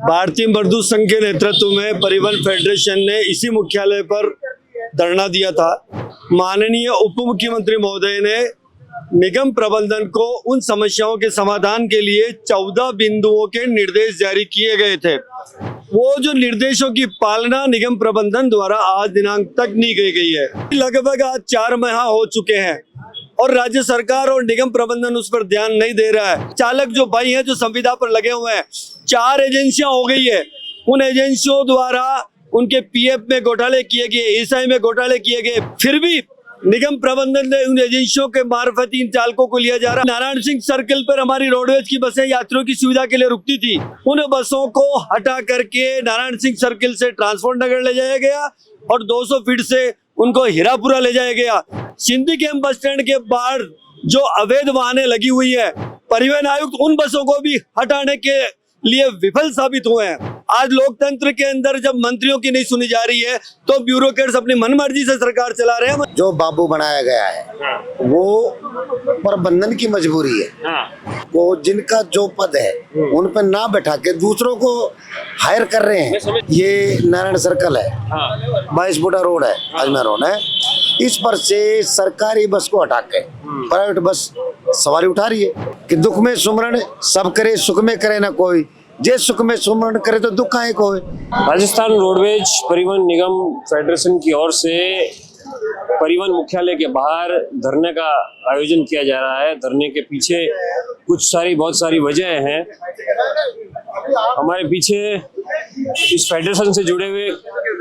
भारतीय मजदूर संघ के नेतृत्व में परिवहन फेडरेशन ने इसी मुख्यालय पर धरना दिया था। माननीय उप मुख्यमंत्री महोदय ने निगम प्रबंधन को उन समस्याओं के समाधान के लिए 14 बिंदुओं के निर्देश जारी किए गए थे। वो जो निर्देशों की पालना निगम प्रबंधन द्वारा आज दिनांक तक नहीं की गई है। लगभग आज 4 माह हो चुके हैं और राज्य सरकार और निगम प्रबंधन उस पर ध्यान नहीं दे रहा है। चालक जो भाई हैं जो संविदा पर लगे हुए हैं, 4 एजेंसियां हो गई है। उन एजेंसियों द्वारा उनके पीएफ में घोटाले किए गए, ईएसआई में घोटाले किए गए, फिर भी निगम प्रबंधन ने उन एजेंसियों के मार्फत इन चालकों को लिया जा रहा है। नारायण सिंह सर्किल पर हमारी रोडवेज की बसें यात्रियों की सुविधा के लिए रुकती थी, उन बसों को हटा करके नारायण सिंह सर्किल से ट्रांसपोर्ट नगर ले जाया गया और 200 फीट से उनको हीरापुरा ले जाया गया। सिंधी कैंप बस स्टैंड के बाहर जो अवैध वाहनें लगी हुई है, परिवहन आयुक्त उन बसों को भी हटाने के लिए विफल साबित हुए हैं। आज लोकतंत्र के अंदर जब मंत्रियों की नहीं सुनी जा रही है तो ब्यूरोक्रेट्स अपनी मनमर्जी से सरकार चला रहे हैं। जो बाबू बनाया गया है वो प्रबंधन की मजबूरी है। वो जिनका जो पद है उन पर ना बैठा के दूसरों को हायर कर रहे हैं। ये नारायण सर्कल है, 22 फुटा रोड है, अजमेर रोड है। इस पर से सरकारी बस को हटा के प्राइवेट बस सवारी उठा रही है कि दुख में सुमरण सब करे, सुख में करे ना कोई। जे सुख में सुमरण करे तो दुख आए कोई। राजस्थान रोडवेज परिवहन निगम फेडरेशन की ओर से परिवहन मुख्यालय के बाहर धरने का आयोजन किया जा रहा है। धरने के पीछे बहुत सारी वजह हैं। हमारे पीछे इस फेडरेशन से जुड़े हुए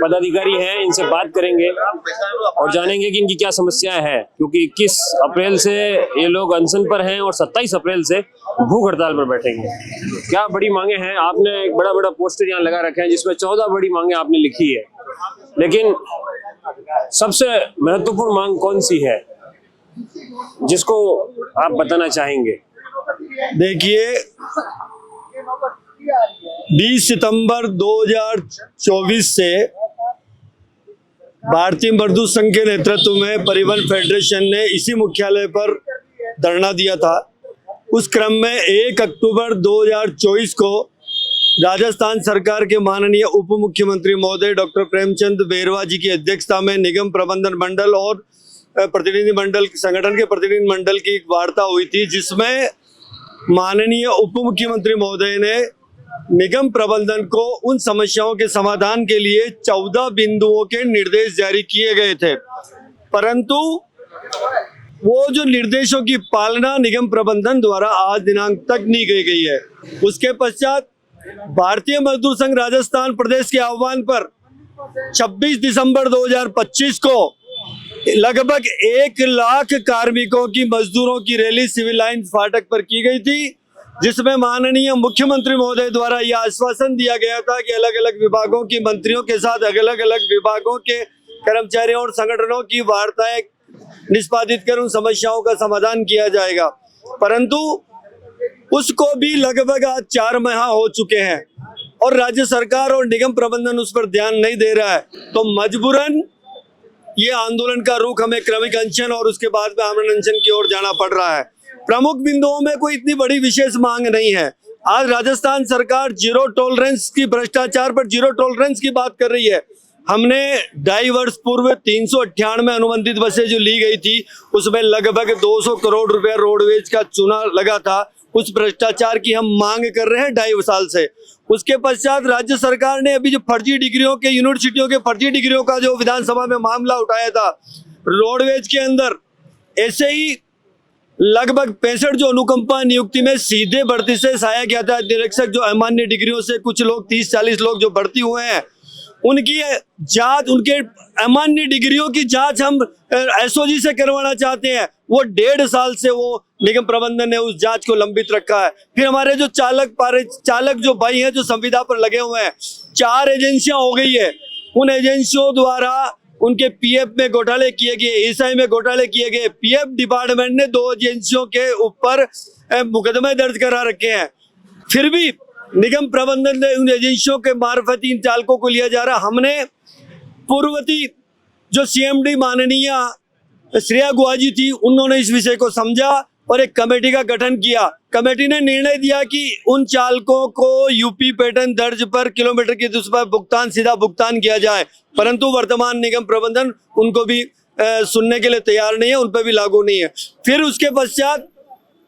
पदाधिकारी हैं, इनसे बात करेंगे और जानेंगे कि इनकी क्या समस्याएं हैं, क्योंकि 21 अप्रैल से ये लोग अनशन पर हैं और 27 अप्रैल से भूख हड़ताल पर बैठेंगे। क्या बड़ी मांगे हैं? आपने एक बड़ा पोस्टर यहाँ लगा रखे हैं जिसमें 14 बड़ी मांगे आपने लिखी है, लेकिन सबसे महत्वपूर्ण मांग कौन सी है जिसको आप बताना चाहेंगे? देखिए, 20 सितंबर 2024 से भारतीय मजदूर संघ के नेतृत्व में परिवहन फेडरेशन ने इसी मुख्यालय पर धरना दिया था। उस क्रम में 1 अक्टूबर 2024 को राजस्थान सरकार के माननीय उप मुख्यमंत्री महोदय डॉक्टर प्रेमचंद बेरवा जी की अध्यक्षता में निगम प्रबंधन मंडल और प्रतिनिधि मंडल, संगठन के प्रतिनिधि मंडल की एक वार्ता हुई थी, जिसमें माननीय उप मुख्यमंत्री महोदय ने निगम प्रबंधन को उन समस्याओं के समाधान के लिए 14 बिंदुओं के निर्देश जारी किए गए थे, परंतु वो जो निर्देशों की पालना निगम प्रबंधन द्वारा आज दिनांक तक नहीं की गई है। उसके पश्चात भारतीय मजदूर संघ राजस्थान प्रदेश के आह्वान पर 26 दिसंबर 2025 को लगभग 1 लाख कार्मिकों की, मजदूरों की रैली सिविल लाइन फाटक पर की गई थी, जिसमें माननीय मुख्यमंत्री महोदय द्वारा यह आश्वासन दिया गया था कि अलग अलग विभागों की मंत्रियों के साथ अलग अलग विभागों के कर्मचारियों और संगठनों की वार्ताएं निष्पादित कर उन समस्याओं का समाधान किया जाएगा। परंतु उसको भी लगभग आज 4 माह हो चुके हैं और राज्य सरकार और निगम प्रबंधन उस पर ध्यान नहीं दे रहा है। तो मजबूरन ये आंदोलन का रुख हमें क्रमिक अनशन और उसके बाद में आमरण अनशन की ओर जाना पड़ रहा है। प्रमुख बिंदुओं में कोई इतनी बड़ी विशेष मांग नहीं है। आज राजस्थान सरकार जीरो टॉलरेंस की, भ्रष्टाचार पर जीरो टॉलरेंस की बात कर रही है। हमने 2.5 वर्ष पूर्व 398 अनुबंधित बसें जो ली गई थी, उसमें लगभग 200 करोड़ रुपया रोडवेज का चूना लगा था। उस भ्रष्टाचार की हम मांग कर रहे हैं 2.5 साल से। उसके पश्चात राज्य सरकार ने अभी जो फर्जी डिग्रियों के, यूनिवर्सिटियों के फर्जी डिग्रियों का जो विधानसभा में मामला उठाया था, रोडवेज के अंदर ऐसे ही लगभग 65 जो अनुकंपा नियुक्ति में सीधे भर्ती से साया गया था निरीक्षक, जो अमान्य डिग्रियों से कुछ लोग 30-40 लोग जो भर्ती हुए हैं, उनकी जांच, उनके अमान्य डिग्रियों की जांच हम एसओजी से करवाना चाहते हैं। वो 1.5 साल से वो निगम प्रबंधन ने उस जांच को लंबित रखा है। फिर हमारे जो चालक जो भाई हैं जो संविदा पर लगे हुए हैं, 4 एजेंसियां हो गई है। उन एजेंसियों द्वारा उनके पीएफ में घोटाले किए गए, ईएसआई में घोटाले किए गए। पीएफ डिपार्टमेंट ने 2 एजेंसियों के ऊपर मुकदमे दर्ज करा रखे हैं, फिर भी निगम प्रबंधन ने उन एजेंसियों के मार्फत इन चालकों को लिया जा रहा। हमने पूर्ववर्ती जो सीएमडी माननीय श्रेया गुआजी थी, उन्होंने इस विषय को समझा और एक कमेटी का गठन किया। कमेटी ने निर्णय दिया कि उन चालकों को यूपी पैटर्न दर्ज पर किलोमीटर की दर पर भुगतान सीधा भुगतान किया जाए, परंतु वर्तमान निगम प्रबंधन उनको भी सुनने के लिए तैयार नहीं है, उन पर भी लागू नहीं है। फिर उसके पश्चात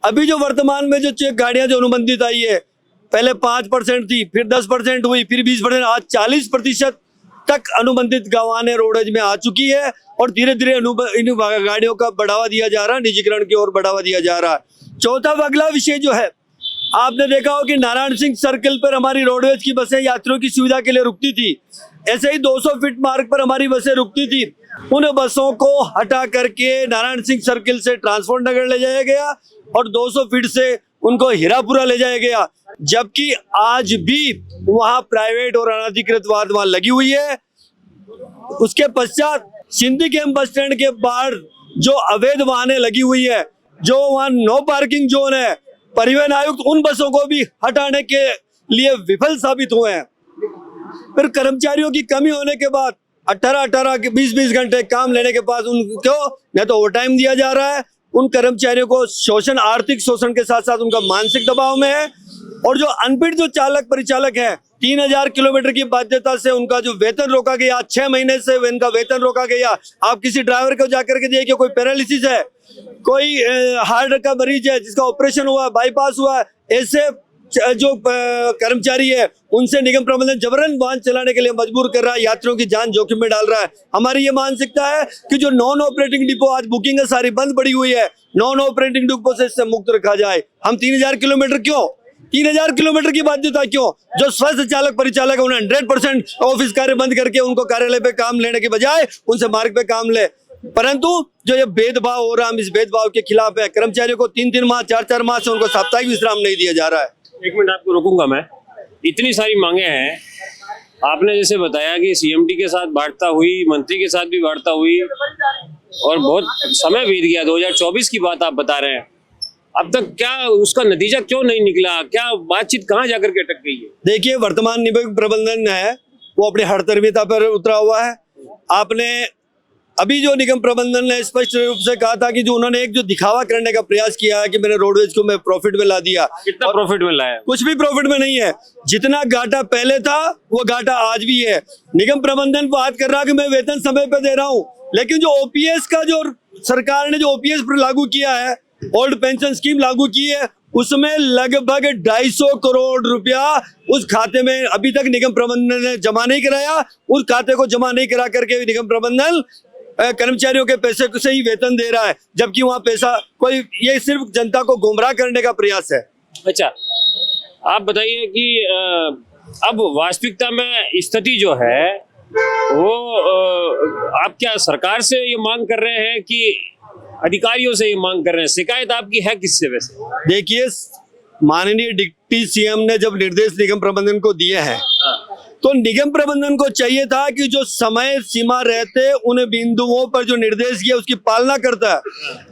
अभी जो वर्तमान में जो गाड़ियां जो अनुबंधित आई है, पहले 5% थी, फिर 10% हुई, फिर 20%, आज 40% तक अनुबंधित वाहनें रोडवेज में आ चुकी है और धीरे धीरे इन गाड़ियों का बढ़ावा दिया जा रहा है, निजीकरण की ओर बढ़ावा दिया जा रहा है। चौथा अगला विषय जो है, आपने देखा हो कि नारायण सिंह सर्कल पर हमारी रोडवेज की बसें यात्रियों की सुविधा के लिए रुकती थी, ऐसे ही 200 फीट मार्ग पर हमारी बसें रुकती थी। उन बसों को हटा करके नारायण सिंह सर्कल से ट्रांसपोर्ट नगर ले जाया गया और 200 फीट से उनको हीरापुरा ले जाया गया, जबकि आज भी वहां प्राइवेट और अनाधिकृत वाहन वहां लगी हुई है। उसके पश्चात सिंधी कैंप बस स्टैंड के बाहर जो अवैध वाहनें लगी हुई है, जो वहां नो पार्किंग जोन है, परिवहन आयुक्त उन बसों को भी हटाने के लिए विफल साबित हुए हैं। फिर कर्मचारियों की कमी होने के बाद 18 के 20 घंटे काम लेने के बाद उनको न तो ओवर टाइम दिया जा रहा है, उन कर्मचारियों को शोषण, आर्थिक शोषण के साथ साथ उनका मानसिक दबाव में है। और जो अनफिट जो चालक परिचालक है, 3000 किलोमीटर की बाध्यता से उनका जो वेतन रोका गया, 6 महीने से उनका वेतन रोका गया। आप किसी ड्राइवर को जाकर के देखिए, कोई पैरालिसिस है, कोई हार्ट का मरीज है जिसका ऑपरेशन हुआ, बाईपास हुआ, ऐसे जो कर्मचारी है उनसे निगम प्रबंधन जबरन वाहन चलाने के लिए मजबूर कर रहा है, यात्रियों की जान जोखिम में डाल रहा है। हमारी ये मानसिकता है कि जो नॉन ऑपरेटिंग डिपो आज बुकिंग है सारी बंद पड़ी हुई है, नॉन ऑपरेटिंग डिपो से इससे मुक्त रखा जाए। हम 3000 किलोमीटर क्यों, 3000 किलोमीटर की बाध्यता क्यों? जो स्वस्थ चालक परिचालक है उन्हें 100% ऑफिस कार्य बंद करके उनको कार्यालय पे काम लेने के बजाय उनसे मार्ग पे काम ले। परंतु जो ये भेदभाव हो रहा है, हम इस भेदभाव के खिलाफ है। कर्मचारियों को 3-3 माह 4-4 माह से उनको साप्ताहिक विश्राम नहीं दिया जा रहा है। एक मिनट आपको रोकूंगा मैं। इतनी सारी मांगे हैं, आपने जैसे बताया कि सीएमडी के साथ वार्ता हुई, मंत्री के साथ भी वार्ता हुई और बहुत समय बीत गया, 2024 की बात आप बता रहे हैं। अब तक क्या उसका नतीजा क्यों नहीं निकला? क्या बातचीत कहाँ जाकर के अटक गई है? देखिए, वर्तमान निगम प्रबंधन है वो अपनी हड़तरबियता पर उतरा हुआ है। आपने अभी जो निगम प्रबंधन ने स्पष्ट रूप से कहा था कि जो उन्होंने एक जो दिखावा करने का प्रयास किया है कि मैंने रोडवेज को मैं प्रॉफिट में ला दिया। कितना प्रॉफिट में लाया? कुछ भी प्रॉफिट में नहीं है। जितना घाटा पहले था वो घाटा आज भी है। निगम प्रबंधन बात कर रहा है कि मैं वेतन समय पे दे रहा हूँ, लेकिन जो ओपीएस का जो सरकार ने जो ओपीएस पर लागू किया है, ओल्ड पेंशन स्कीम लागू की है, उसमें लगभग 250 करोड़ रुपया उस खाते में अभी तक निगम प्रबंधन ने जमा नहीं कराया। उस खाते को जमा नहीं करा करके निगम प्रबंधन कर्मचारियों के पैसे से ही वेतन दे रहा है, जबकि वहां पैसा कोई, ये सिर्फ जनता को गुमराह करने का प्रयास है। अच्छा, आप बताइए कि अब वास्तविकता में स्थिति जो है वो आप क्या सरकार से ये मांग कर रहे हैं कि अधिकारियों से ये मांग कर रहे हैं? शिकायत आपकी है किससे वैसे? देखिए, माननीय डिप्टी सीएम ने जब निर्देश निगम प्रबंधन को दिए हैं तो निगम प्रबंधन को चाहिए था कि जो समय सीमा रहते उन बिंदुओं पर जो निर्देश किया उसकी पालना करता है।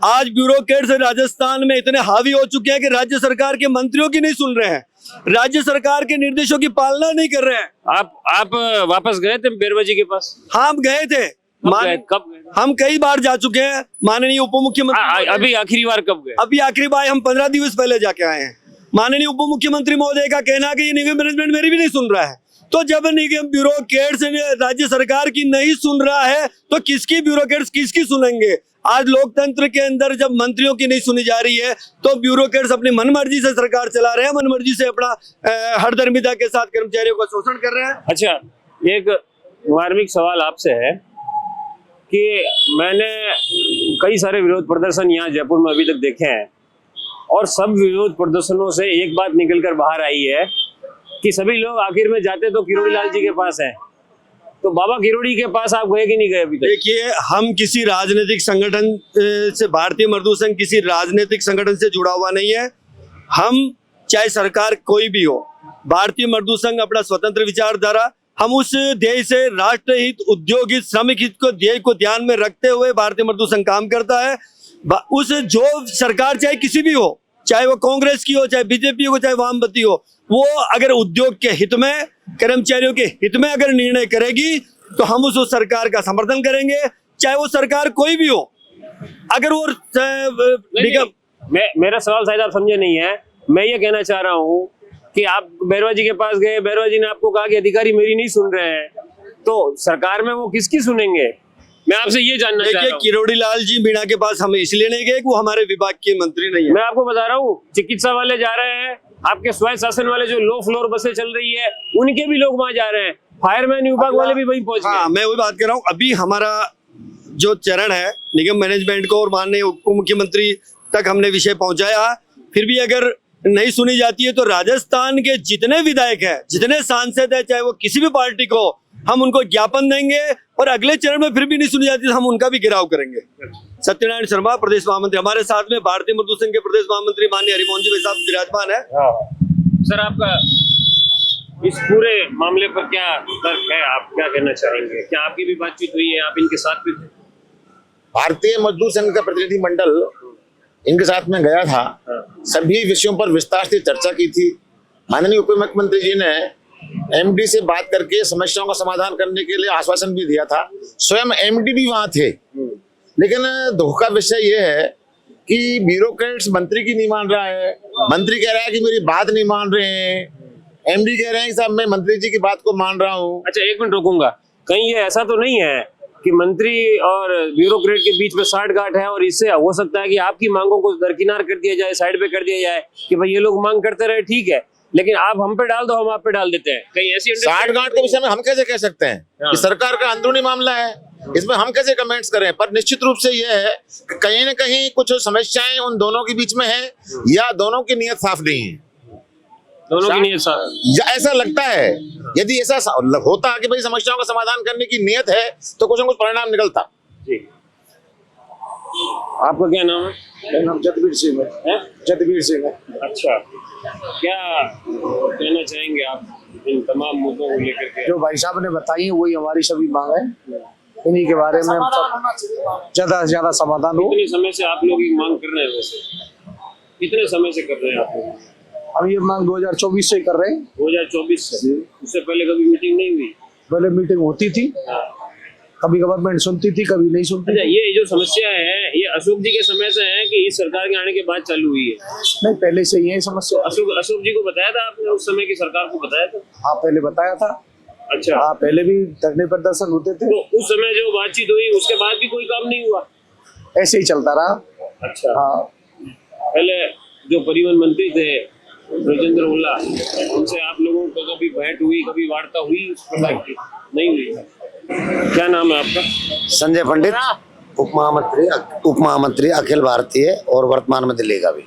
आज ब्यूरोक्रेट्स राजस्थान में इतने हावी हो चुके हैं कि राज्य सरकार के मंत्रियों की नहीं सुन रहे हैं, राज्य सरकार के निर्देशों की पालना नहीं कर रहे हैं। आप वापस गए थे बेरवजी के पास? हाँ, हम गए थे। कब गए? हम कई बार जा चुके हैं। माननीय उप मुख्यमंत्री अभी आखिरी बार कब गए? अभी आखिरी बार हम 15 दिवस पहले जाके आए हैं। माननीय उप मुख्यमंत्री महोदय का कहना है कि ये निगम मैनेजमेंट मेरी भी नहीं सुन रहा है। तो जब निगम ब्यूरोक्रेट्स राज्य सरकार की नहीं सुन रहा है तो किसकी ब्यूरोक्रेट्स किसकी सुनेंगे? आज लोकतंत्र के अंदर जब मंत्रियों की नहीं सुनी जा रही है तो ब्यूरोक्रेट्स अपनी मनमर्जी से सरकार चला रहे हैं, मनमर्जी से अपना हरदर्मिता के साथ कर्मचारियों का शोषण कर रहे हैं। अच्छा, एक मार्मिक सवाल आपसे है कि मैंने कई सारे विरोध प्रदर्शन यहाँ जयपुर में अभी तक देखे हैं और सब विरोध प्रदर्शनों से एक बात निकलकर बाहर आई है कि सभी लोग आखिर में जाते तो किरोड़ी लाल जी के पास हैं। तो बाबा किरोड़ी के पास आप गए कि नहीं गए अभी तक? देखिए, हम किसी राजनीतिक संगठन से, भारतीय मजदूर संघ किसी राजनीतिक संगठन से जुड़ा हुआ नहीं है। हम चाहे सरकार कोई भी हो, भारतीय मजदूर संघ अपना स्वतंत्र विचारधारा, हम उस ध्येय से राष्ट्र हित, उद्योग हित, श्रमिक हित को ध्येय को ध्यान में रखते हुए भारतीय मजदूर संघ काम करता है। उस जो सरकार चाहे किसी भी हो, चाहे वो कांग्रेस की हो, चाहे बीजेपी हो, चाहे वामपंथी हो, वो अगर उद्योग के हित में, कर्मचारियों के हित में अगर निर्णय करेगी तो हम उस सरकार का समर्थन करेंगे, चाहे वो सरकार कोई भी हो। अगर वो निगम मेरा सवाल शायद आप समझे नहीं है। मैं ये कहना चाह रहा हूँ कि आप बैरवा जी के पास गए, बैरवा जी ने आपको कहा कि अधिकारी मेरी नहीं सुन रहे हैं, तो सरकार में वो किसकी सुनेंगे? मैं आपसे ये जानना चाह रहा देखिए, हूँ। किरोड़ी लाल जी मीणा के पास हम इसलिए नहीं गए कि वो हमारे विभाग के मंत्री नहीं है। मैं आपको बता रहा हूँ, चिकित्सा वाले जा रहे हैं, आपके स्वायत्त शासन वाले जो लो फ्लोर बसें चल रही है उनके भी लोग वहां जा रहे हैं, फायरमैन विभाग वाले भी वहीं पहुंच हाँ, गए। मैं वही बात कर रहा हूँ। अभी हमारा जो चरण है निगम मैनेजमेंट को और माननीय उप मुख्यमंत्री तक हमने विषय पहुंचाया, फिर भी अगर नहीं सुनी जाती है तो राजस्थान के जितने विधायक हैं, जितने सांसद हैं, चाहे वो किसी भी पार्टी को, हम उनको ज्ञापन देंगे और अगले चरण में फिर भी नहीं सुनी जाती तो हम उनका भी घेराव करेंगे। सत्यनारायण शर्मा प्रदेश महामंत्री, हमारे साथ में भारतीय मजदूर संघ के प्रदेश महामंत्री माननीय हरिमोहन जी भाई साहब विराजमान है। सर, आपका इस पूरे मामले पर क्या तर्क है? आप क्या कहना चाहेंगे? क्या आपकी भी बातचीत हुई है? आप इनके साथ भी थे? भारतीय मजदूर संघ का प्रतिनिधि मंडल इनके साथ में गया था, सभी विषयों पर विस्तार से चर्चा की थी। माननीय उप मुख्यमंत्री जी ने एमडी से बात करके समस्याओं का समाधान करने के लिए आश्वासन भी दिया था। स्वयं एमडी भी वहां थे, लेकिन दुख का विषय ये है कि ब्यूरोक्रेट्स मंत्री की नहीं मान रहा है, मंत्री कह रहा है कि मेरी बात नहीं मान रहे हैं, एमडी कह रहे हैं कि साहब मैं मंत्री जी की बात को मान रहा हूँ। अच्छा, एक मिनट रोकूंगा। कहीं ये ऐसा तो नहीं है कि मंत्री और ब्यूरोक्रेट के बीच में साठगांठ है और इससे हो सकता है कि आपकी मांगों को दरकिनार कर दिया जाए, साइड पे कर दिया जाए कि भाई ये लोग मांग करते रहे, ठीक है, लेकिन आप हम पे डाल दो, हम आप पे डाल देते हैं? कहीं ऐसी साठगांठ के विषय में हम कैसे कह सकते हैं? हाँ। कि सरकार का अंदरूनी मामला है, इसमें हम कैसे कमेंट्स करें? पर निश्चित रूप से यह है कि कहीं न कहीं कुछ समस्याएं उन दोनों के बीच में है या दोनों की नीयत साफ नहीं है। दोनों की नीयत साफ, या ऐसा लगता है, यदि ऐसा होता कि भाई समस्याओं का समाधान करने की नीयत है तो कुछ न कुछ परिणाम निकलता। जी। आपका क्या नाम है? मेरा नाम जतवीर सिंह है। जतवीर सिंह है। अच्छा, क्या कहना चाहेंगे आप इन तमाम मुद्दों को लेकर के? जो भाई साहब ने बताई है वही हमारी सभी मांग है, इन्हीं के बारे में हम सब ज्यादा से ज्यादा समाधान हो। कितने समय से आप लोग ये मांग कर रहे हैं? वैसे कितने समय से कर रहे हैं आप लोग? हम ये मांग 2024 से कर रहे हैं। 2024 से? उससे पहले कभी मीटिंग नहीं हुई? पहले मीटिंग होती थी, कभी गवर्नमेंट सुनती थी, कभी नहीं सुनती। अच्छा, ये जो समस्या है ये अशोक जी के समय से है कि इस सरकार के आने के बाद चालू हुई है? नहीं, पहले से ही है समस्या। अशोक जी को बताया था आपने उस समय की सरकार को बताया था? हाँ, पहले बताया था। अच्छा, हाँ, पहले भी धरने प्रदर्शन होते थे। तो उस समय जो बातचीत हुई उसके बाद भी कोई काम नहीं हुआ? ऐसे ही चलता रहा। अच्छा, हाँ, पहले जो परिवहन मंत्री थे राजेंद्र उल्ला, उनसे आप लोगों को कभी भेंट हुई, कभी वार्ता हुई उस प्रकार की? नहीं हुई। क्या नाम है आपका? संजय पंडित, उप महामंत्री अखिल भारतीय और वर्तमान में दिल्ली का भी।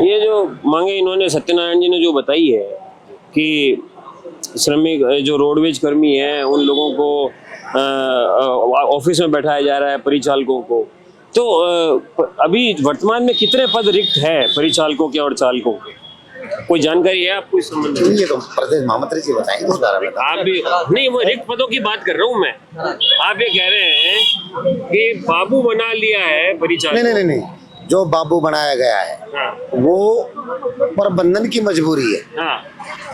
ये जो मांगे इन्होंने सत्यनारायण जी ने जो बताई है कि श्रमिक जो रोडवेज कर्मी हैं उन लोगों को ऑफिस में बैठाया जा रहा है, परिचालकों को, तो अभी वर्तमान में कितने पद रिक्त है परिचालकों के और चालकों के? कोई जानकारी है आपको इस संबंध में? ये तो प्रदेश महामंत्री जी बताएंगे इस बारे में। आप भी नहीं, वो रिक्त पदों की बात कर रहा हूँ मैं। आप ये कह रहे हैं कि बाबू बना लिया है परिचालक? नहीं, जो बाबू बनाया गया है हाँ, वो प्रबंधन की मजबूरी है, हाँ,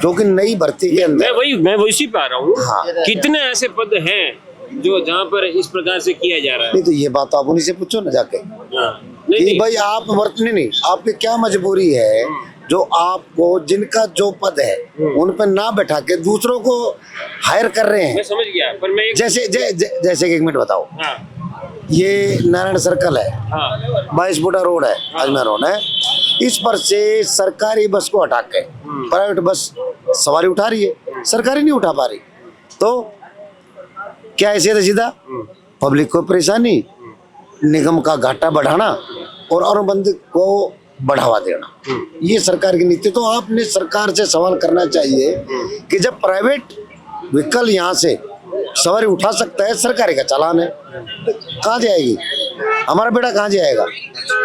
जो कि नई भर्ती के अंदर। मैं वही पे आ रहा हूँ। हाँ। कितने ऐसे पद हैं जो जहाँ पर इस प्रकार से किया जा रहा है? नहीं तो ये बात आप उन्हीं से पूछो ना जाके हाँ, नहीं, भाई आप नहीं, आपकी क्या मजबूरी है जो आपको जिनका जो पद है उन पर ना बैठा के दूसरों को हायर कर रहे मैं हैं। समझ गया, पर मैं जैसे कि एक मिनट बताओ, हाँ, ये नारायण सर्कल है, हाँ, 22 फुटा रोड है, अजमेर रोड है, इस पर से सरकारी बस को हटा के प्राइवेट बस सवारी उठा रही है, सरकारी नहीं उठा पा रही। तो क्या ऐसे तो सीधा पब्लिक को परेशानी, निगम का घाटा बढ़ाना और अनुबंध को बढ़ावा देना, ये सरकार की नीति। तो आपने सरकार से सवाल करना चाहिए कि जब प्राइवेट व्हीकल यहाँ से सवारी उठा सकता है, सरकारी का चालान है, तो कहाँ जाएगी हमारा बेटा, कहाँ जाएगा?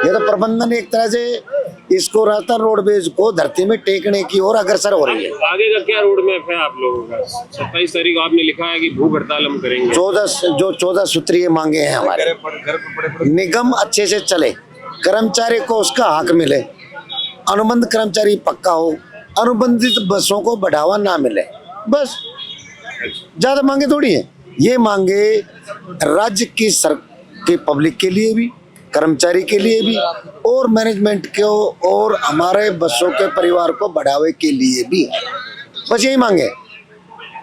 ये तो प्रबंधन एक तरह से इसको राजस्थान रोडवेज को धरती में टेकने की ओर अग्रसर हो रही है। आगे का क्या रोड मैप है आप लोगों का? 27 तारीख आपने लिखा है कि भूख हड़ताल हम करेंगे। 14 सूत्रीय मांगे हैं हमारे। निगम अच्छे से चले, कर्मचारी को उसका हक मिले, अनुबंध कर्मचारी पक्का हो, अनुबंधित बसों को बढ़ावा ना मिले, बस। ज्यादा मांगे थोड़ी है ये, मांगे राज्य की पब्लिक के लिए भी, कर्मचारी के लिए भी और मैनेजमेंट को और हमारे बसों के परिवार को बढ़ावे के लिए भी, बस यही मांगे।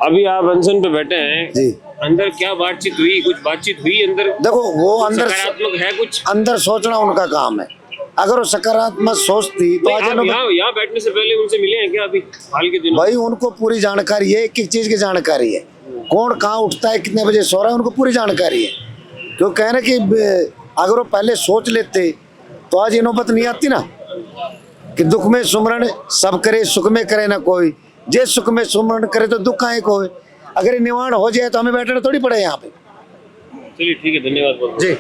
अभी आप अनशन पे बैठे हैं जी, अंदर क्या बातचीत हुई? कुछ बातचीत हुई अंदर? देखो वो अंदर सकारात्मक है कुछ? अंदर सोचना उनका काम है। अगर वो सकारात्मक सोचती तो आज आप यहाँ बैठने से पहले उनसे मिले हैं क्या अभी हाल के दिनों? भाई उनको पूरी जानकारी है, एक एक चीज की जानकारी है, कौन कहाँ उठता है, कितने बजे सो रहा है, उनको पूरी जानकारी है। क्यों कह रहे कि अगर वो पहले सोच लेते तो आज ये नौबत नहीं आती ना, कि दुख में सुमरण सब करे, सुख में करे ना कोई, जे सुख में सुमरण करे तो दुख आए कोई। अगर ये निवारण हो जाए तो हमें बैठना थोड़ी पड़े यहाँ पे। चलिए ठीक है, धन्यवाद जी।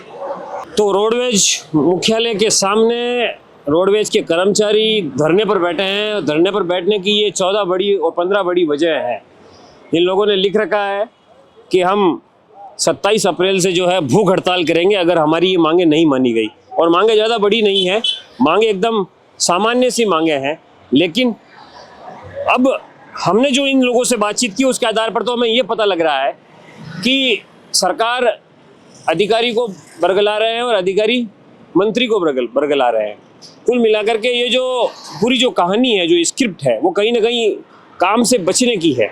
तो रोडवेज मुख्यालय के सामने रोडवेज के कर्मचारी धरने पर बैठे हैं। धरने पर बैठने की ये 14 बड़ी और 15 बड़ी वजह है। इन लोगों ने लिख रखा है कि हम 27 अप्रैल से जो है भूख हड़ताल करेंगे अगर हमारी ये मांगे नहीं मानी गई। और मांगे ज़्यादा बड़ी नहीं है, मांगे एकदम सामान्य सी मांगे हैं। लेकिन अब हमने जो इन लोगों से बातचीत की उसके आधार पर तो हमें ये पता लग रहा है कि सरकार अधिकारी को बरगला रहे हैं और अधिकारी मंत्री को बरगला रहे हैं। कुल मिलाकर के ये जो पूरी जो कहानी है, जो स्क्रिप्ट है, वो कहीं ना कहीं काम से बचने की है।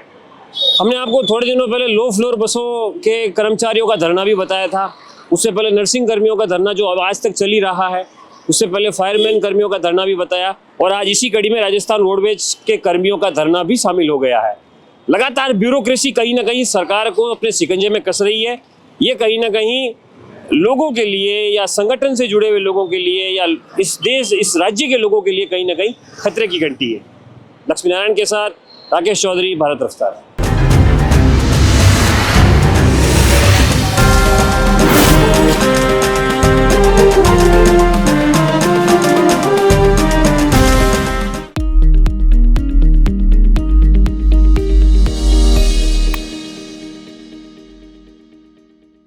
हमने आपको थोड़े दिनों पहले लो फ्लोर बसों के कर्मचारियों का धरना भी बताया था। उससे पहले नर्सिंग कर्मियों का धरना जो अब आज तक चल ही रहा है। उससे पहले फायरमैन कर्मियों का धरना भी बताया। और आज इसी कड़ी में राजस्थान रोडवेज के कर्मियों का धरना भी शामिल हो गया है। लगातार ब्यूरोक्रेसी कहीं ना कहीं सरकार को अपने शिकंजे में कस रही है। ये कहीं ना कहीं लोगों के लिए या संगठन से जुड़े हुए लोगों के लिए या इस देश, इस राज्य के लोगों के लिए कहीं ना कहीं खतरे की घंटी है। लक्ष्मी नारायण के साथ राकेश चौधरी, भारत रफ्तार।